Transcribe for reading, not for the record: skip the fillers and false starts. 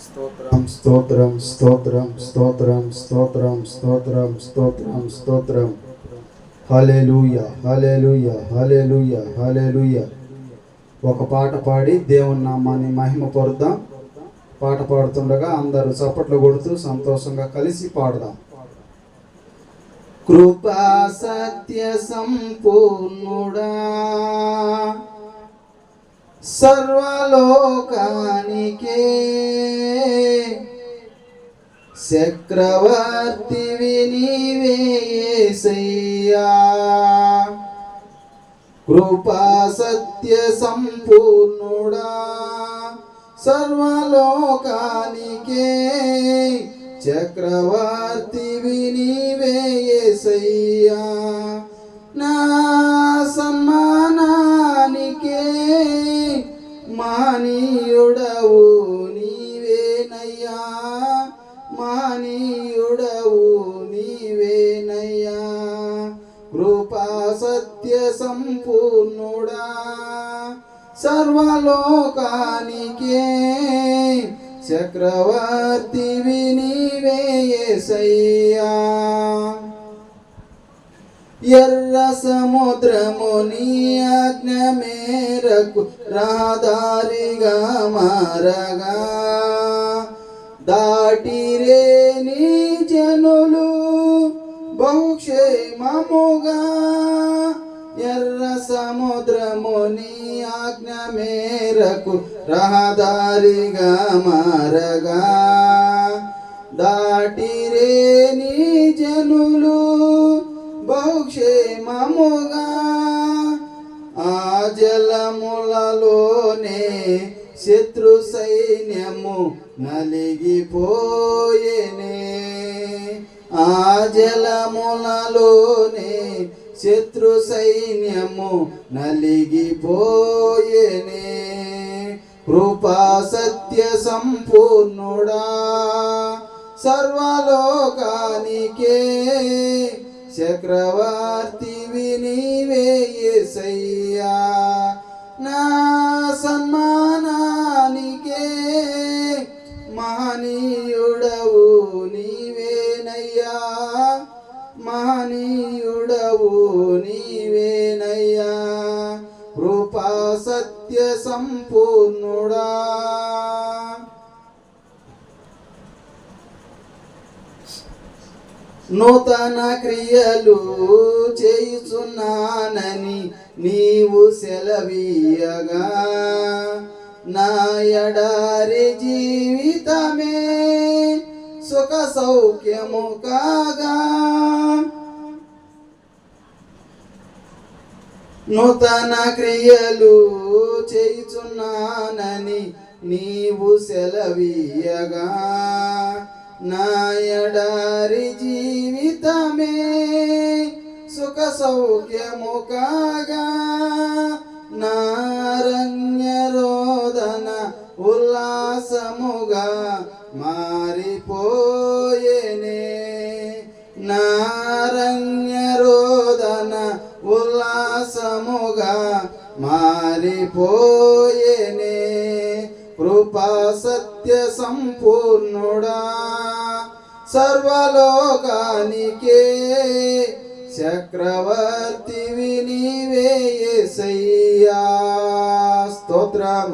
స్తోత్రం స్తోత్రం స్తోత్రం స్తోత్రం స్తోత్రం స్తోత్రం స్తోత్రం స్తోత్రం. హల్లెలూయా హల్లెలూయా హల్లెలూయా హల్లెలూయా. ఒక పాట పాడి దేవుని నామాన్ని మహిమ పరుద్దాం. పాట పాడుతుండగా అందరూ చప్పట్లు కొడుతూ సంతోషంగా కలిసి పాడదాం. కృపా సత్య సంపూర్ణుడా, సర్వలోకానికే చక్రవర్తివి నీవే యేసయ్యా. కృపా సత్య సంపూర్ణుడా, సర్వలోకానికే చక్రవర్తివి నీవే యేసయ్యా. నా సన్మానానికే మహనీయుడవు నీవేనయ్యా, మహనీయుడవు నీవేనయ్యా. కృపా సత్య సంపూర్ణుడా, సర్వలోకానికే చక్రవర్తివి నీవే యేసయ్యా. ఎర్ర సముద్రము నీ ఆజ్ఞ మేరకు రహదారిగా మారగా, దాటిరే నీ జనులు బహుక్షేమముగా. ఎర్ర సముద్రము నీ ఆజ్ఞ మేరకు రహదారిగా మారగా, దాటిరే నీ జనులు బహుక్షేమముగా. ఆ జలములలోనే శత్రు సైన్యము నలిగిపోయేనే, ఆ జలములలోనే శత్రు సైన్యము నలిగిపోయేనే. కృపా సత్య సంపూర్ణుడా, సర్వలోకానికే చక్రవర్తివి నీవే యేసయ్యా. నా సన్మానానికే మహనీయుడవు నీవేనయ్యా, మహనీయుడవు నీవేనయ్యా. కృపా సత్య సంపూర్ణుడా, నూతన క్రియలు చేయుచున్నానని నీవు సెలవీయగా, నా ఎడారి జీవితమే సుఖ సౌఖ్యము కాగా. నూతన క్రియలు చేయుచున్నానని నీవు సెలవీయగా, నా ఎడారి జీవితమే సుఖ సౌఖ్యము కాగా. నా అరణ్య రోదన ఉల్లాసముగా మారిపోయేనే, నా అరణ్య రోదన ఉల్లాసముగా మారిపోయేనే. కృపా సత్య సంపూర్ణుడా, సర్వలోకానికే చక్రవర్తివి నీవే యేసయ్యా. స్తోత్రం.